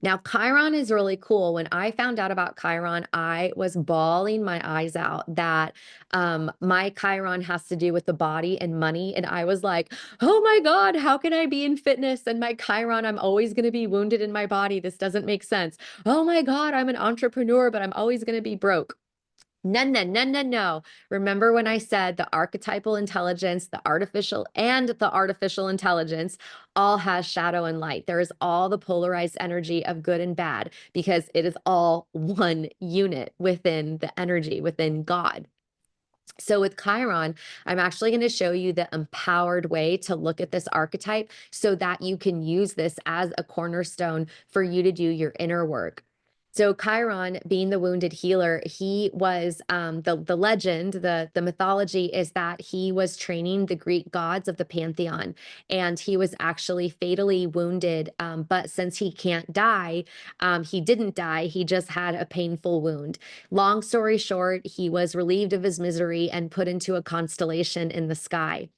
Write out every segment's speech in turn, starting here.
Now, Chiron is really cool. When I found out about Chiron, I was bawling my eyes out that my Chiron has to do with the body and money. And I was like, oh my God, how can I be in fitness? And my Chiron, I'm always going to be wounded in my body. This doesn't make sense. Oh my God, I'm an entrepreneur, but I'm always going to be broke. No, no, no, no, no. Remember when I said the archetypal intelligence, the artificial intelligence all has shadow and light. There is all the polarized energy of good and bad because it is all one unit within the energy, within God. So with Chiron, I'm actually going to show you the empowered way to look at this archetype so that you can use this as a cornerstone for you to do your inner work. So Chiron, being the wounded healer, he was the legend, the mythology is that he was training the Greek gods of the pantheon, and he was actually fatally wounded. But since he can't die, he didn't die. He just had a painful wound. Long story short, he was relieved of his misery and put into a constellation in the sky.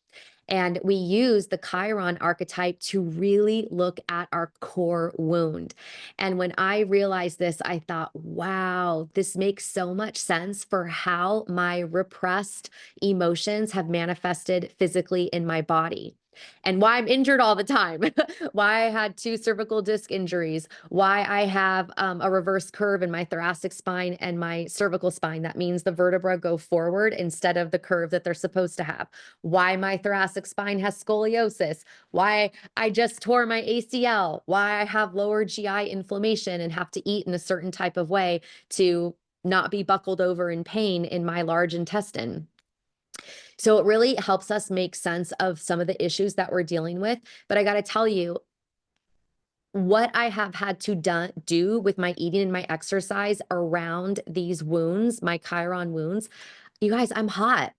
And we use the Chiron archetype to really look at our core wound. And when I realized this, I thought, wow, this makes so much sense for how my repressed emotions have manifested physically in my body. And why I'm injured all the time, why I had 2 cervical disc injuries, why I have a reverse curve in my thoracic spine and my cervical spine. That means the vertebra go forward instead of the curve that they're supposed to have, why my thoracic spine has scoliosis, why I just tore my ACL, why I have lower GI inflammation and have to eat in a certain type of way to not be buckled over in pain in my large intestine. So it really helps us make sense of some of the issues that we're dealing with. But I got to tell you, what I have had to do with my eating and my exercise around these wounds, my Chiron wounds, you guys, I'm hot.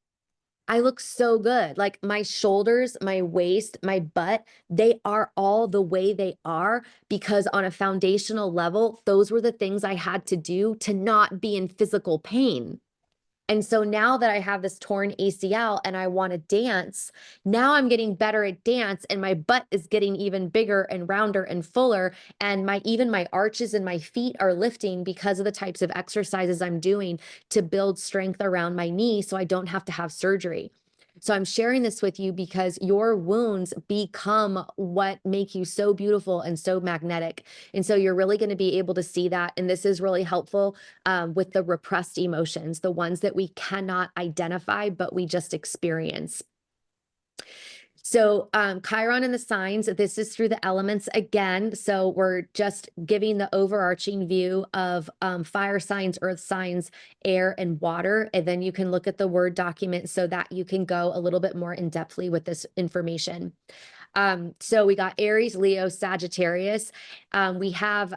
I look so good. Like my shoulders, my waist, my butt, they are all the way they are because on a foundational level, those were the things I had to do to not be in physical pain. And so now that I have this torn ACL and I want to dance, now I'm getting better at dance and my butt is getting even bigger and rounder and fuller. And even my arches and my feet are lifting because of the types of exercises I'm doing to build strength around my knee so I don't have to have surgery. So I'm sharing this with you because your wounds become what make you so beautiful and so magnetic. And so you're really going to be able to see that. And this is really helpful with the repressed emotions, the ones that we cannot identify, but we just experience. So Chiron and the signs, this is through the elements again. So we're just giving the overarching view of fire signs, earth signs, air, and water. And then you can look at the Word document so that you can go a little bit more in depthly with this information. So we got Aries, Leo, Sagittarius. We have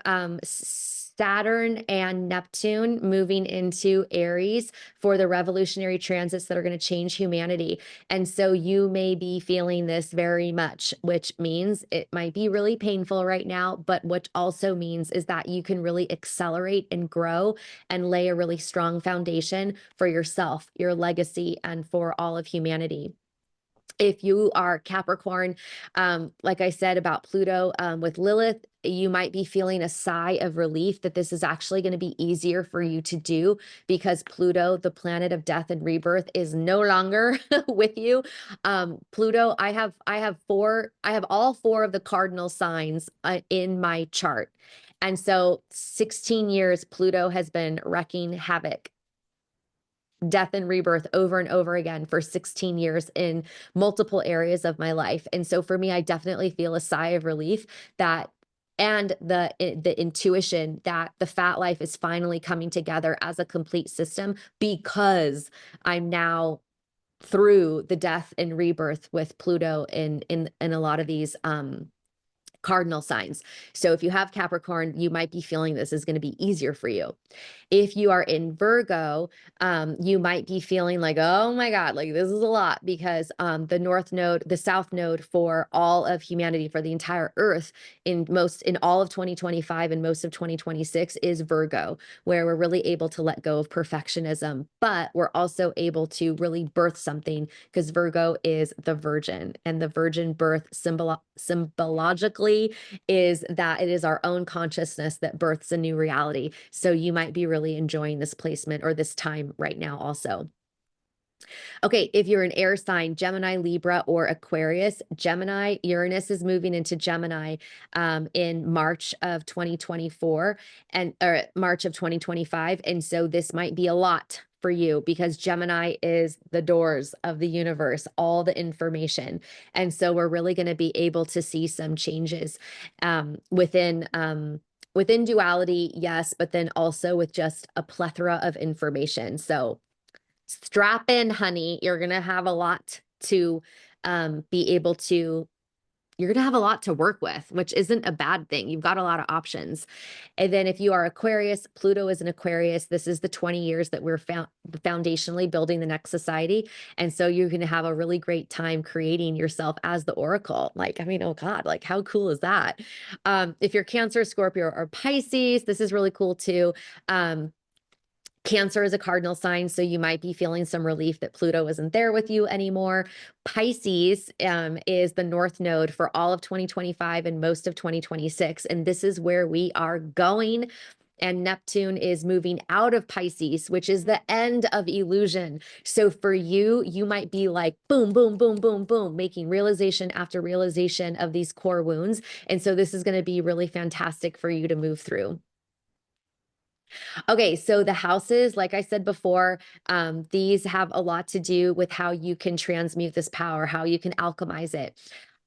Saturn and Neptune moving into Aries for the revolutionary transits that are going to change humanity. And so you may be feeling this very much, which means it might be really painful right now, but what also means is that you can really accelerate and grow and lay a really strong foundation for yourself, your legacy, and for all of humanity. If you are Capricorn, like I said about Pluto with Lilith, you might be feeling a sigh of relief that this is actually going to be easier for you to do because Pluto, the planet of death and rebirth, is no longer with you. Pluto, I have all 4 of the cardinal signs in my chart. And so 16 years, Pluto has been wreaking havoc, death and rebirth over and over again for 16 years in multiple areas of my life. And so for me, I definitely feel a sigh of relief that and the intuition that the PHAT life is finally coming together as a complete system because I'm now through the death and rebirth with Pluto in a lot of these cardinal signs. So if you have Capricorn, you might be feeling this is going to be easier for you. If you are in Virgo, you might be feeling like, oh my God, like this is a lot because the North Node, the South Node for all of humanity, for the entire Earth in all of 2025 and most of 2026 is Virgo, where we're really able to let go of perfectionism, but we're also able to really birth something because Virgo is the virgin and the virgin birth symbologically literally is that it is our own consciousness that births a new reality. So you might be really enjoying this placement or this time right now also. Okay, if you're an air sign, Gemini, Libra, or Aquarius, Gemini, Uranus is moving into Gemini in March of 2024 and or March of 2025. And so this might be a lot for you because Gemini is the doors of the universe, all the information. And so we're really going to be able to see some changes within duality, yes, but then also with just a plethora of information. So strap in, honey. You're going to have a lot to be able to, you're going to have a lot to work with, which isn't a bad thing. You've got a lot of options. And then if you are Aquarius, Pluto is an Aquarius. This is the 20 years that we're foundationally building the next society. And so you're going to have a really great time creating yourself as the oracle. Like, I mean, oh God, like how cool is that? If you're Cancer, Scorpio, or Pisces, this is really cool too. Cancer is a cardinal sign, so you might be feeling some relief that Pluto isn't there with you anymore. Pisces is the north node for all of 2025 and most of 2026, and this is where we are going. And Neptune is moving out of Pisces, which is the end of illusion. So for you, you might be like, boom, boom, boom, boom, boom, making realization after realization of these core wounds. And so this is going to be really fantastic for you to move through. Okay, so the houses, like I said before, these have a lot to do with how you can transmute this power, how you can alchemize it.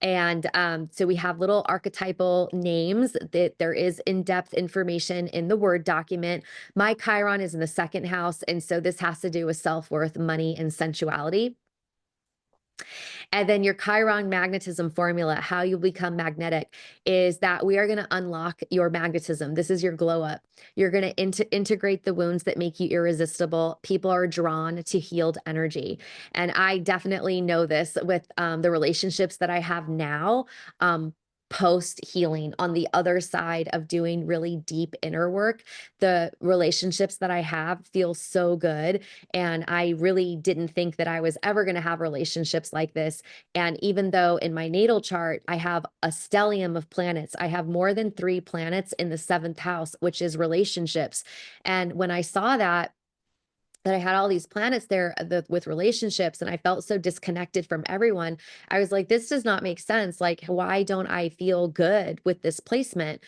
And so we have little archetypal names that there is in-depth information in the Word document. My Chiron is in the second house. And so this has to do with self-worth, money, and sensuality. And then your Chiron magnetism formula, how you become magnetic, is that we are going to unlock your magnetism. This is your glow up. You're going to integrate the wounds that make you irresistible. People are drawn to healed energy. And I definitely know this with the relationships that I have now. Post healing on the other side of doing really deep inner work, the relationships that I have feel so good. And I really didn't think that I was ever going to have relationships like this. And even though in my natal chart, I have a stellium of planets, I have more than 3 planets in the 7th house, which is relationships. And when I saw that I had all these planets there with relationships and I felt so disconnected from everyone. I was like, this does not make sense. Like, why don't I feel good with this placement?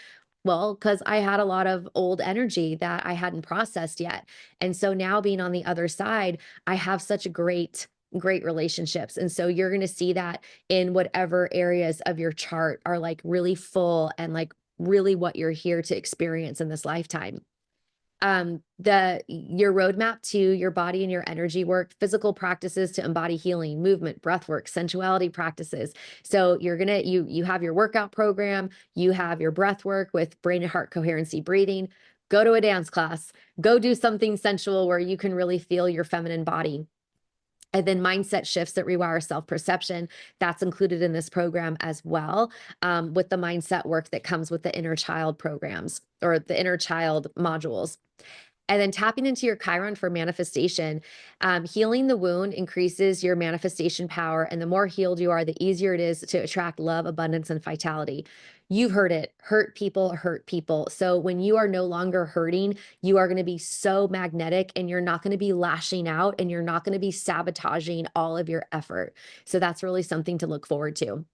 Well, because I had a lot of old energy that I hadn't processed yet. And so now being on the other side, I have such great relationships. And so you're going to see that in whatever areas of your chart are like really full and like really what you're here to experience in this lifetime. Your roadmap to your body and your energy work, physical practices to embody healing, movement, breath work, sensuality practices. So you're gonna you have your workout program, you have your breath work with brain and heart coherency breathing. Go to a dance class, go do something sensual where you can really feel your feminine body. And then mindset shifts that rewire self-perception. That's included in this program as well, with the mindset work that comes with the inner child programs or the inner child modules. And then tapping into your Chiron for manifestation. Healing the wound increases your manifestation power. And the more healed you are, the easier it is to attract love, abundance, and vitality. You've heard it. Hurt people hurt people. So when you are no longer hurting, you are going to be so magnetic and you're not going to be lashing out and you're not going to be sabotaging all of your effort. So that's really something to look forward to.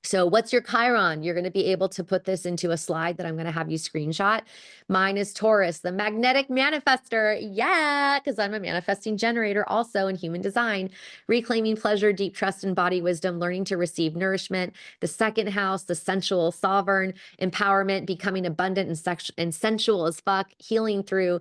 So what's your Chiron? You're going to be able to put this into a slide that I'm going to have you screenshot. Mine is Taurus, the magnetic manifester. Yeah, because I'm a manifesting generator also in human design. Reclaiming pleasure, deep trust, and body wisdom, learning to receive nourishment. The second house, the sensual sovereign, empowerment, becoming abundant and sensual as fuck, healing through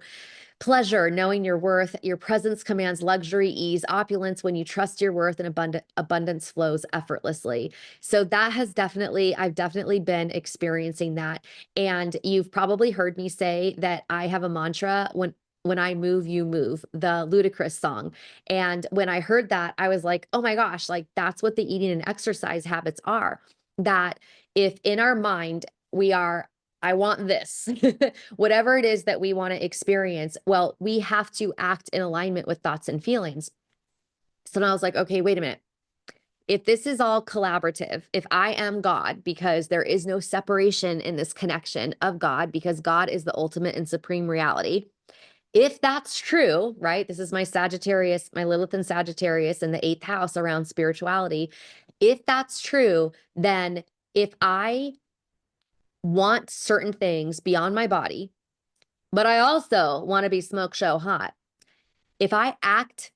pleasure, knowing your worth. Your presence commands luxury, ease, opulence when you trust your worth, and abundance flows effortlessly. So that has I've definitely been experiencing that. And you've probably heard me say that I have a mantra when I move, you move, the Ludacris song. And when I heard that, I was like, oh my gosh, like that's what the eating and exercise habits are. That if in our mind, I want this, whatever it is that we want to experience. Well, we have to act in alignment with thoughts and feelings. So now I was like, okay, wait a minute. if this is all collaborative, if I am God, because there is no separation in this connection of God, because God is the ultimate and supreme reality. If that's true, right? This is my Sagittarius, my Lilith and Sagittarius in the 8th house around spirituality. If that's true, then if I want certain things beyond my body, but I also want to be smoke show hot, if I act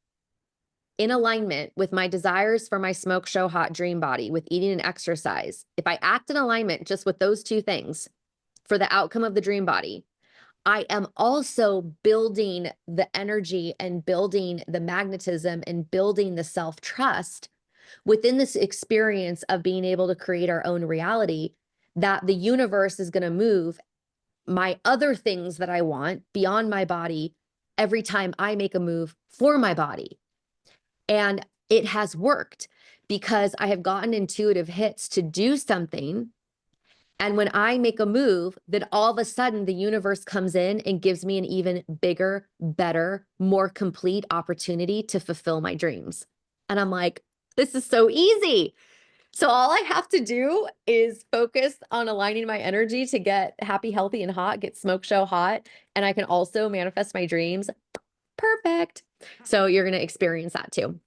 in alignment with my desires for my smoke show hot dream body, with eating and exercise, if I act in alignment just with those two things for the outcome of the dream body, I am also building the energy and building the magnetism and building the self-trust within this experience of being able to create our own reality, that the universe is going to move my other things that I want beyond my body every time I make a move for my body. And it has worked because I have gotten intuitive hits to do something. And when I make a move, then all of a sudden the universe comes in and gives me an even bigger, better, more complete opportunity to fulfill my dreams. And I'm like, this is so easy. So all I have to do is focus on aligning my energy to get happy, healthy, and hot, get smoke show hot. And I can also manifest my dreams. Perfect. So you're going to experience that too.